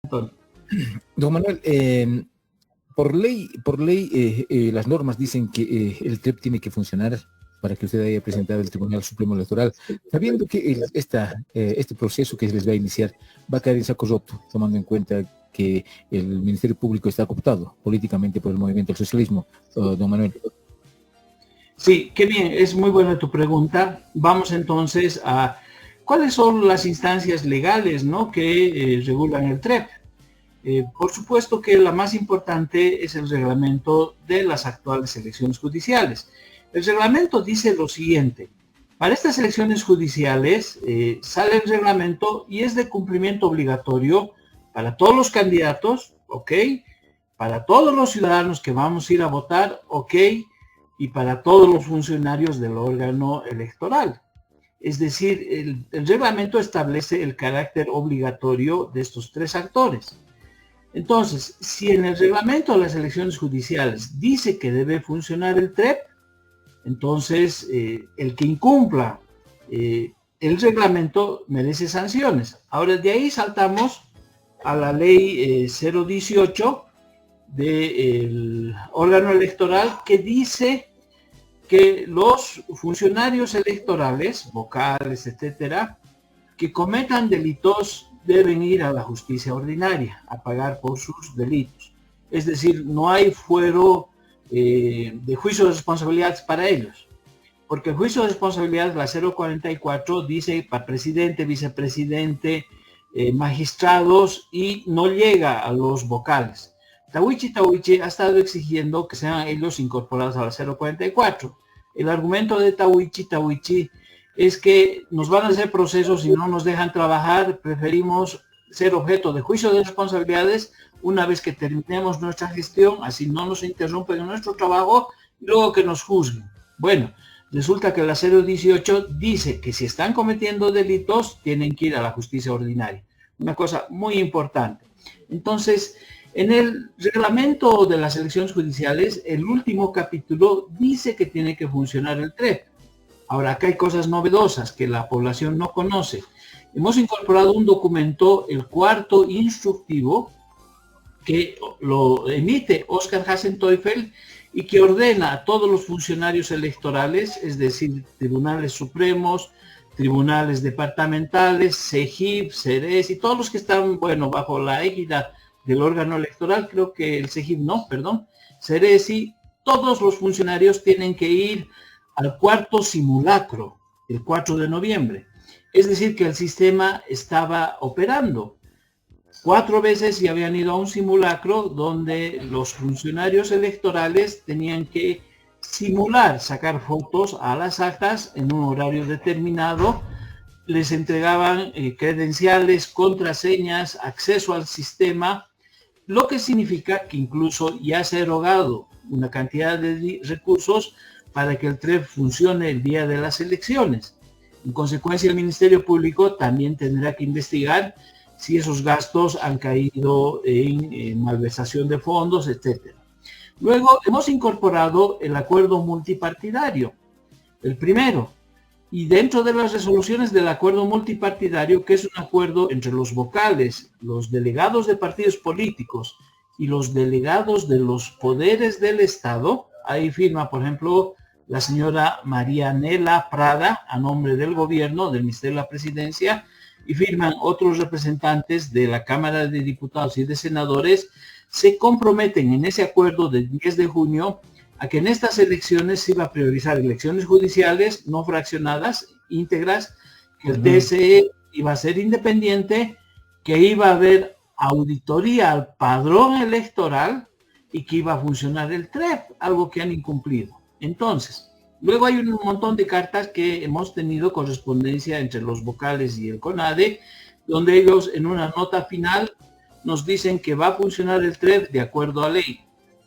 Antonio. Don Manuel, por ley las normas dicen que el TREP tiene que funcionar para que usted haya presentado el Tribunal Supremo Electoral, sabiendo que este proceso que se les va a iniciar va a caer en saco roto, tomando en cuenta que el Ministerio Público está cooptado políticamente por el movimiento del socialismo, don Manuel. Sí, qué bien, es muy buena tu pregunta. Vamos entonces a cuáles son las instancias legales, ¿no?, que regulan el TREP. Por supuesto que la más importante es el reglamento de las actuales elecciones judiciales. El reglamento dice lo siguiente: para estas elecciones judiciales sale el reglamento y es de cumplimiento obligatorio para todos los candidatos, ¿ok?, para todos los ciudadanos que vamos a ir a votar, ¿ok?, y para todos los funcionarios del órgano electoral. Es decir, el reglamento establece el carácter obligatorio de estos tres actores. Entonces, si en el reglamento de las elecciones judiciales dice que debe funcionar el TREP, entonces el que incumpla el reglamento merece sanciones. Ahora, de ahí saltamos a la ley 018 del órgano electoral, que dice que los funcionarios electorales, vocales, etcétera, que cometan delitos deben ir a la justicia ordinaria a pagar por sus delitos. Es decir, no hay fuero de juicio de responsabilidades para ellos, porque el juicio de responsabilidades, la 044, dice para presidente, vicepresidente, magistrados, y no llega a los vocales. Tahuichi ha estado exigiendo que sean ellos incorporados a la 044. El argumento de Tahuichi es que nos van a hacer procesos y no nos dejan trabajar, preferimos ser objeto de juicio de responsabilidades una vez que terminemos nuestra gestión, así no nos interrumpen en nuestro trabajo, y luego que nos juzguen. Bueno, resulta que la 018 dice que si están cometiendo delitos tienen que ir a la justicia ordinaria. Una cosa muy importante. Entonces, en el reglamento de las elecciones judiciales, el último capítulo dice que tiene que funcionar el TREP. Ahora, acá hay cosas novedosas que la población no conoce. Hemos incorporado un documento, el cuarto instructivo, que lo emite Oscar Hasenteufel y que ordena a todos los funcionarios electorales, es decir, tribunales supremos, tribunales departamentales, CEGIP, CERES y todos los que están, bueno, bajo la égida del órgano electoral, creo que el CEGIP no, perdón, CERES, y todos los funcionarios tienen que ir al cuarto simulacro, el 4 de noviembre. Es decir, que el sistema estaba operando. 4 veces ya habían ido a un simulacro donde los funcionarios electorales tenían que simular, sacar fotos a las actas en un horario determinado, les entregaban credenciales, contraseñas, acceso al sistema, lo que significa que incluso ya se ha erogado una cantidad de recursos para que el TREP funcione el día de las elecciones. En consecuencia, el Ministerio Público también tendrá que investigar si esos gastos han caído en malversación de fondos, etc. Luego hemos incorporado el acuerdo multipartidario, el primero, y dentro de las resoluciones del acuerdo multipartidario, que es un acuerdo entre los vocales, los delegados de partidos políticos y los delegados de los poderes del Estado, ahí firma, por ejemplo, la señora María Nela Prada, a nombre del gobierno, del Ministerio de la Presidencia, y firman otros representantes de la Cámara de Diputados y de Senadores, se comprometen en ese acuerdo del 10 de junio a que en estas elecciones se iba a priorizar elecciones judiciales no fraccionadas, íntegras, que el TSE iba a ser independiente, que iba a haber auditoría al padrón electoral y que iba a funcionar el TREP, algo que han incumplido. Entonces, luego hay un montón de cartas que hemos tenido correspondencia entre los vocales y el CONADE, donde ellos en una nota final nos dicen que va a funcionar el TREP de acuerdo a ley.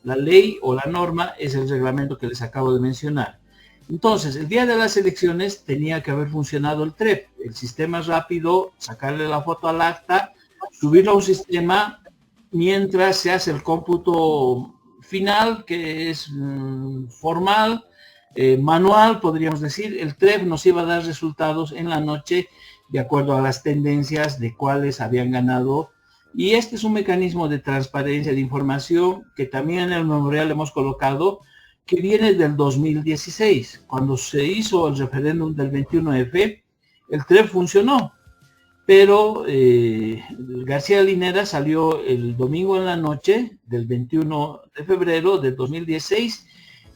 La ley o la norma es el reglamento que les acabo de mencionar. Entonces, el día de las elecciones tenía que haber funcionado el TREP. El sistema es rápido, sacarle la foto al acta, subirlo a un sistema mientras se hace el cómputo final, que es formal, manual, podríamos decir. El TREP nos iba a dar resultados en la noche de acuerdo a las tendencias de cuáles habían ganado Y este es un mecanismo de transparencia de información que también en el memorial hemos colocado, que viene del 2016. Cuando se hizo el referéndum del 21F, el TREP funcionó, pero García Linera salió el domingo en la noche del 21 de febrero del 2016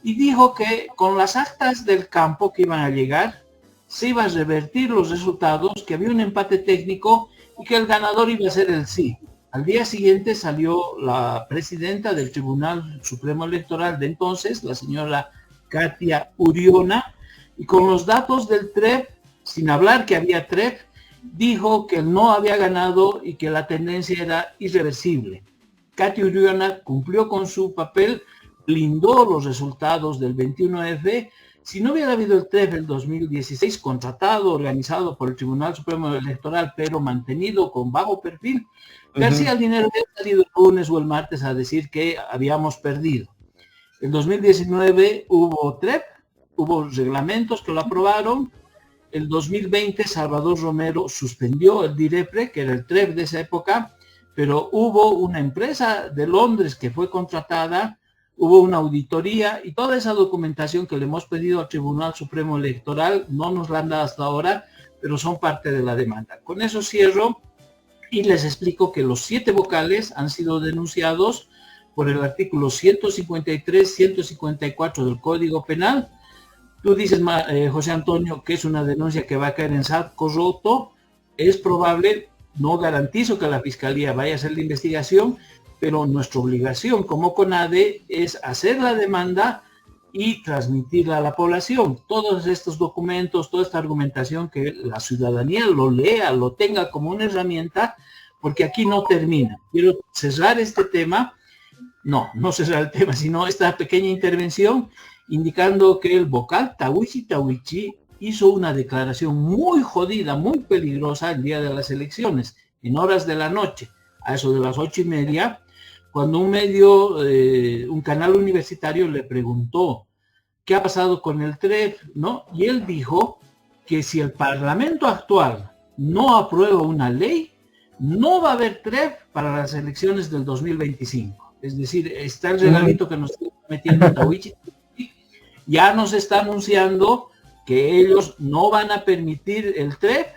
y dijo que con las actas del campo que iban a llegar, se iban a revertir los resultados, que había un empate técnico y que el ganador iba a ser el sí. Al día siguiente salió la presidenta del Tribunal Supremo Electoral de entonces, la señora Katia Uriona, y con los datos del TREP, sin hablar que había TREP, dijo que no había ganado y que la tendencia era irreversible. Katia Uriona cumplió con su papel, blindó los resultados del 21F. Si no hubiera habido el TREP del 2016, contratado, organizado por el Tribunal Supremo Electoral, pero mantenido con bajo perfil, García Linera había salido el lunes o el martes a decir que habíamos perdido. En 2019 hubo TREP, hubo reglamentos que lo aprobaron. El 2020 Salvador Romero suspendió el DIREPRE, que era el TREP de esa época, pero hubo una empresa de Londres que fue contratada, hubo una auditoría y toda esa documentación que le hemos pedido al Tribunal Supremo Electoral no nos la han dado hasta ahora, pero son parte de la demanda. Con eso cierro y les explico que los 7 vocales han sido denunciados por el artículo 153, 154 del Código Penal. Tú dices, José Antonio, que es una denuncia que va a caer en saco roto. Es probable, no garantizo que la Fiscalía vaya a hacer la investigación, pero nuestra obligación como CONADE es hacer la demanda y transmitirla a la población. Todos estos documentos, toda esta argumentación, que la ciudadanía lo lea, lo tenga como una herramienta, porque aquí no termina. Quiero cerrar este tema, no cerrar el tema, sino esta pequeña intervención, indicando que el vocal Tawichi hizo una declaración muy jodida, muy peligrosa el día de las elecciones, en horas de la noche, a eso de las 8:30, cuando un medio, un canal universitario le preguntó qué ha pasado con el TREP, ¿no? Y él dijo que si el Parlamento actual no aprueba una ley, no va a haber TREP para las elecciones del 2025. Es decir, está el regalito que nos está metiendo Tawichi. Ya nos está anunciando que ellos no van a permitir el TREP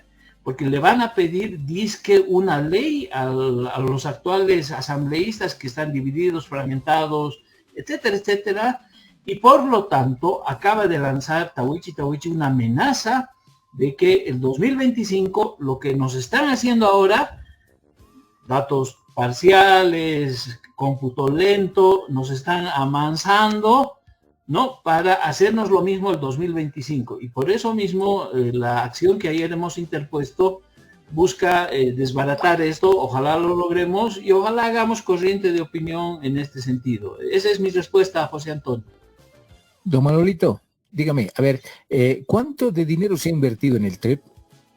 porque le van a pedir, dizque, una ley a los actuales asambleístas que están divididos, fragmentados, etcétera, etcétera. Y por lo tanto, acaba de lanzar Tawichi una amenaza de que el 2025, lo que nos están haciendo ahora, datos parciales, cómputo lento, nos están amansando, ¿no? Para hacernos lo mismo el 2025. Y por eso mismo la acción que ayer hemos interpuesto busca desbaratar esto. Ojalá lo logremos y ojalá hagamos corriente de opinión en este sentido. Esa es mi respuesta a José Antonio. Don Manolito, dígame, a ver, ¿cuánto de dinero se ha invertido en el TREP?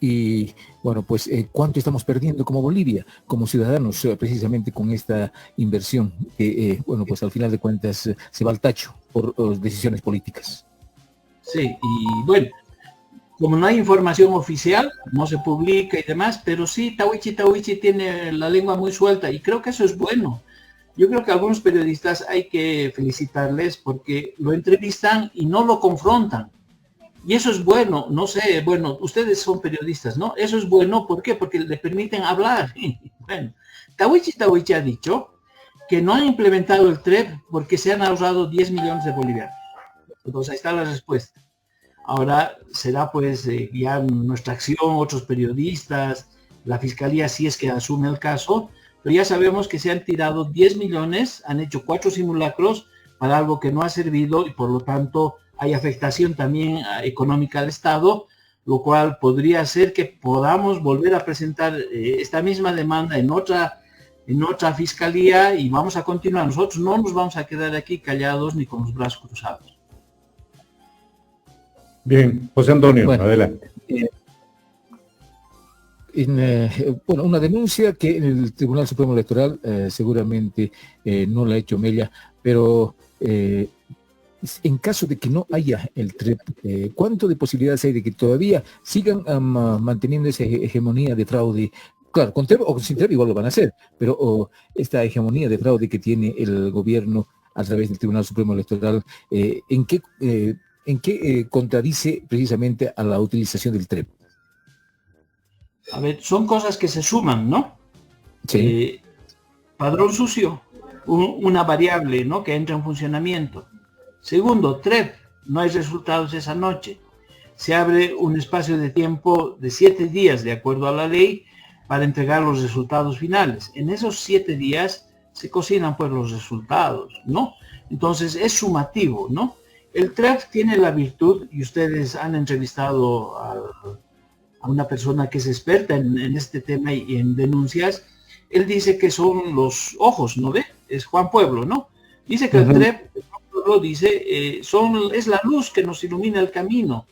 Y bueno, pues ¿cuánto estamos perdiendo como Bolivia, como ciudadanos, precisamente con esta inversión que, bueno, pues al final de cuentas se va al tacho por decisiones políticas? Sí, y bueno, como no hay información oficial, no se publica y demás, pero sí, Tawichi tiene la lengua muy suelta y creo que eso es bueno. Yo creo que a algunos periodistas hay que felicitarles porque lo entrevistan y no lo confrontan. Y eso es bueno, no sé, bueno, ustedes son periodistas, ¿no? Eso es bueno, ¿por qué? Porque le permiten hablar. Bueno, Tawichi ha dicho que no han implementado el TREP porque se han ahorrado 10 millones de bolivianos. Entonces ahí está la respuesta. Ahora será pues ya nuestra acción, otros periodistas, la Fiscalía si es que asume el caso, pero ya sabemos que se han tirado 10 millones, han hecho 4 simulacros para algo que no ha servido y por lo tanto hay afectación también económica al Estado, lo cual podría hacer que podamos volver a presentar esta misma demanda en otra fiscalía y vamos a continuar. Nosotros no nos vamos a quedar aquí callados ni con los brazos cruzados. Bien, José Antonio, bueno, adelante. Bueno, una denuncia que en el Tribunal Supremo Electoral seguramente no la ha hecho Mella, pero en caso de que no haya el TREP, ¿cuánto de posibilidades hay de que todavía sigan manteniendo esa hegemonía de fraude Claro, con TREP o sin TREP igual lo van a hacer, pero esta hegemonía de fraude que tiene el gobierno a través del Tribunal Supremo Electoral, ¿en qué contradice precisamente a la utilización del TREP? A ver, son cosas que se suman, ¿no? Sí. Padrón sucio, una variable, ¿no?, que entra en funcionamiento. Segundo, TREP, no hay resultados esa noche. Se abre un espacio de tiempo de 7 días, de acuerdo a la ley, para entregar los resultados finales. En esos 7 días se cocinan pues los resultados, ¿no? Entonces es sumativo, ¿no? El TREP tiene la virtud, y ustedes han entrevistado a una persona que es experta en este tema y en denuncias. Él dice que son los ojos, ¿no ve? Es Juan Pueblo, ¿no? Dice que el TREP, Juan Pueblo dice, es la luz que nos ilumina el camino,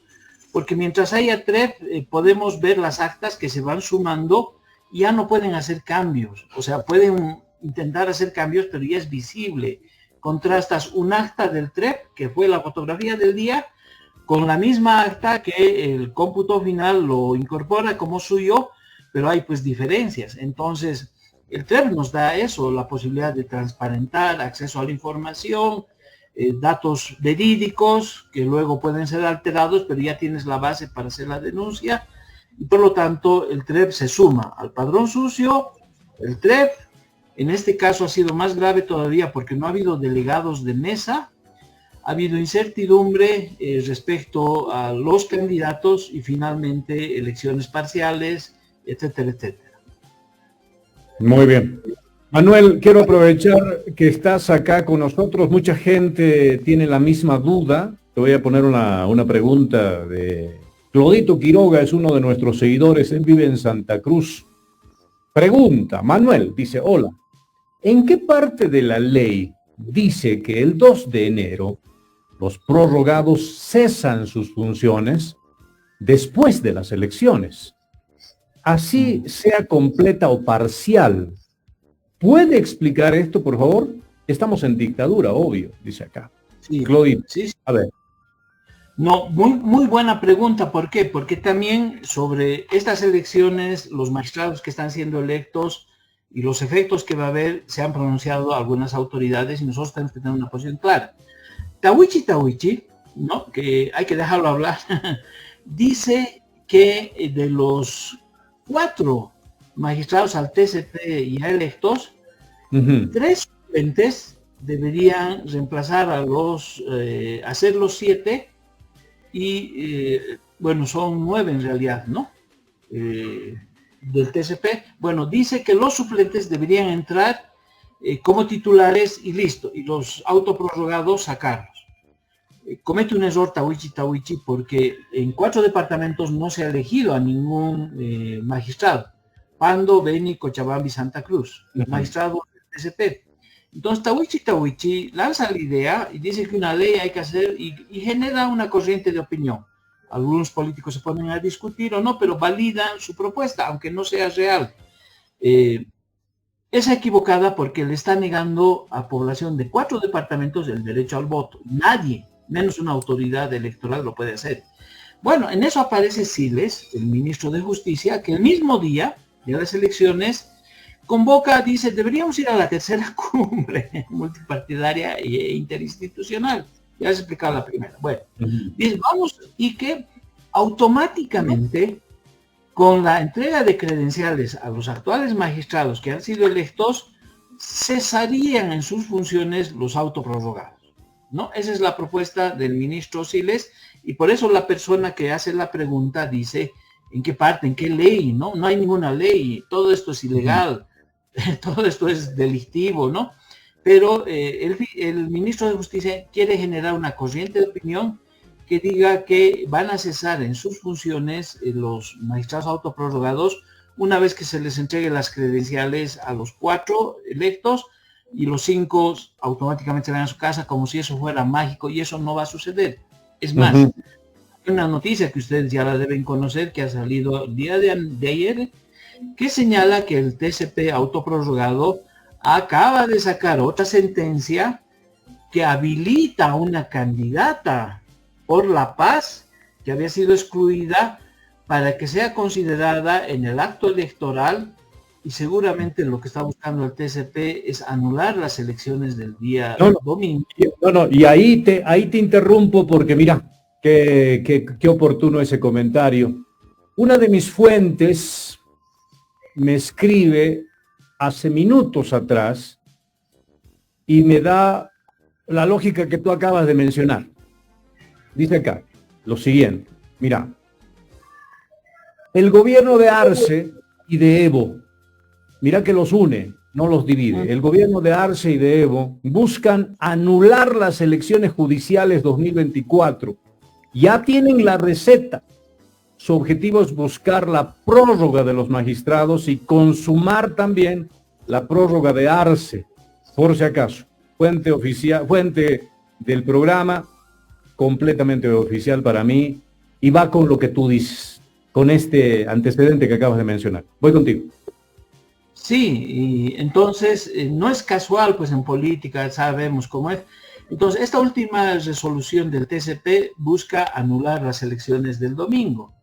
porque mientras haya TREP podemos ver las actas que se van sumando y ya no pueden hacer cambios. O sea, pueden intentar hacer cambios, pero ya es visible. Contrastas un acta del TREP, que fue la fotografía del día, con la misma acta que el cómputo final lo incorpora como suyo, pero hay pues diferencias. Entonces, el TREP nos da eso, la posibilidad de transparentar, acceso a la información, datos verídicos que luego pueden ser alterados, pero ya tienes la base para hacer la denuncia. Y por lo tanto, el TREP se suma al padrón sucio, el TREP. En este caso ha sido más grave todavía porque no ha habido delegados de mesa, ha habido incertidumbre respecto a los candidatos y finalmente elecciones parciales, etcétera, etcétera. Muy bien. Manuel, quiero aprovechar que estás acá con nosotros. Mucha gente tiene la misma duda. Te voy a poner una pregunta de Clodito Quiroga, es uno de nuestros seguidores. Él vive en Santa Cruz. Pregunta, Manuel, dice, hola. ¿En qué parte de la ley dice que el 2 de enero los prorrogados cesan sus funciones después de las elecciones? Así sea completa o parcial. ¿Puede explicar esto, por favor? Estamos en dictadura, obvio, dice acá. Sí, Claudine, sí. a ver. No, muy buena pregunta. ¿Por qué? Porque también sobre estas elecciones, los magistrados que están siendo electos y los efectos que va a haber, se han pronunciado algunas autoridades y nosotros tenemos que tener una posición clara. Tawichi, ¿no?, que hay que dejarlo hablar, dice que de los 4 magistrados al TSP ya electos, 3 suplentes deberían reemplazar a hacer los 7 y, bueno, son 9 en realidad, ¿no? Del TSP. Bueno, dice que los suplentes deberían entrar como titulares y listo, y los autoprorrogados sacarlos. Comete un error Tawichi porque en 4 departamentos no se ha elegido a ningún magistrado. Pando, Beni, Cochabamba y Santa Cruz, los magistrados del TSP. Entonces Tawichi lanza la idea y dice que una ley hay que hacer y genera una corriente de opinión. Algunos políticos se ponen a discutir o no, pero validan su propuesta, aunque no sea real. Es equivocada porque le está negando a población de 4 departamentos el derecho al voto. Nadie, menos una autoridad electoral, lo puede hacer. Bueno, en eso aparece Siles, el ministro de Justicia, que el mismo día de las elecciones convoca, dice, deberíamos ir a la tercera cumbre multipartidaria e interinstitucional. Ya les he explicado la primera. Bueno, dice, vamos, y que automáticamente, con la entrega de credenciales a los actuales magistrados que han sido electos, cesarían en sus funciones los autoprorrogados, ¿no? Esa es la propuesta del ministro Siles, y por eso la persona que hace la pregunta dice, ¿en qué parte? ¿En qué ley? No, no hay ninguna ley, todo esto es ilegal, todo esto es delictivo, ¿no? Pero el ministro de Justicia quiere generar una corriente de opinión que diga que van a cesar en sus funciones los magistrados autoprorrogados una vez que se les entregue las credenciales a los 4 electos y los 5 automáticamente van a su casa como si eso fuera mágico, y eso no va a suceder. Es más, hay una noticia que ustedes ya la deben conocer que ha salido el día de ayer, que señala que el TSP autoprorrogado acaba de sacar otra sentencia que habilita a una candidata por la paz que había sido excluida para que sea considerada en el acto electoral y seguramente lo que está buscando el TCP es anular las elecciones del día domingo. Y ahí te interrumpo porque mira, qué oportuno ese comentario. Una de mis fuentes me escribe hace minutos atrás y me da la lógica que tú acabas de mencionar. Dice acá lo siguiente, mira, el gobierno de Arce y de Evo, mira que los une, no los divide. El gobierno de Arce y de Evo buscan anular las elecciones judiciales 2024. Ya tienen la receta. Su objetivo es buscar la prórroga de los magistrados y consumar también la prórroga de Arce, por si acaso. Fuente oficial, fuente del programa, completamente oficial para mí, y va con lo que tú dices, con este antecedente que acabas de mencionar. Voy contigo. Sí, y entonces no es casual, pues en política sabemos cómo es. Entonces, esta última resolución del TCP busca anular las elecciones del domingo.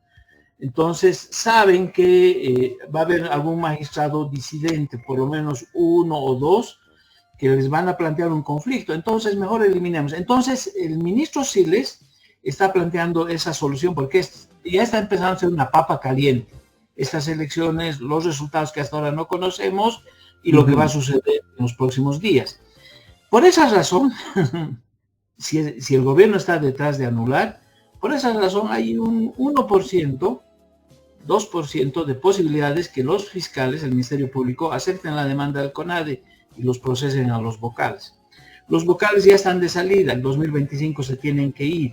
Entonces, saben que va a haber algún magistrado disidente, por lo menos uno o dos, que les van a plantear un conflicto. Entonces, mejor eliminemos. Entonces, el ministro Siles está planteando esa solución porque ya está empezando a ser una papa caliente. Estas elecciones, los resultados que hasta ahora no conocemos y lo que va a suceder en los próximos días. Por esa razón, si el gobierno está detrás de anular, por esa razón hay un 1%, 2% de posibilidades que los fiscales, el Ministerio Público, acepten la demanda del CONADE y los procesen a los vocales. Los vocales ya están de salida, en 2025 se tienen que ir.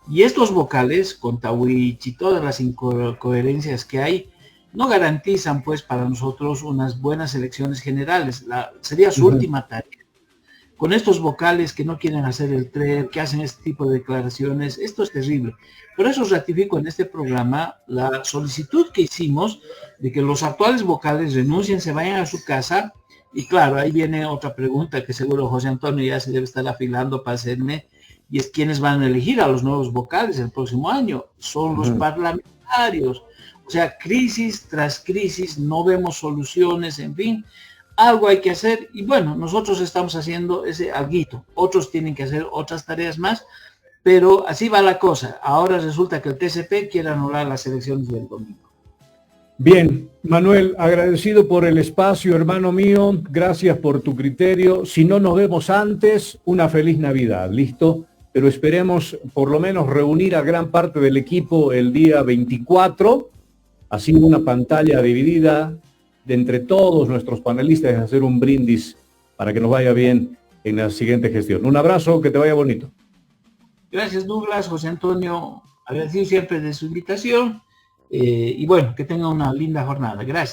Y estos vocales, con Tawich y todas las incoherencias que hay, no garantizan pues para nosotros unas buenas elecciones generales. Sería su última tarea. Con estos vocales que no quieren hacer el TREP, que hacen este tipo de declaraciones, esto es terrible. Por eso ratifico en este programa la solicitud que hicimos de que los actuales vocales renuncien, se vayan a su casa. Y claro, ahí viene otra pregunta que seguro José Antonio ya se debe estar afilando para hacerme, y es quiénes van a elegir a los nuevos vocales el próximo año. Son los parlamentarios. O sea, crisis tras crisis, no vemos soluciones, en fin. Algo hay que hacer y bueno, nosotros estamos haciendo ese alguito. Otros tienen que hacer otras tareas más, pero así va la cosa. Ahora resulta que el TCP quiere anular las elecciones del domingo. Bien, Manuel, agradecido por el espacio, hermano mío. Gracias por tu criterio. Si no nos vemos antes, una feliz Navidad, ¿listo? Pero esperemos por lo menos reunir a gran parte del equipo el día 24, así una pantalla dividida de entre todos nuestros panelistas y hacer un brindis para que nos vaya bien en la siguiente gestión. Un abrazo, que te vaya bonito. Gracias, Douglas. José Antonio, agradecido siempre de su invitación y bueno, que tenga una linda jornada. Gracias.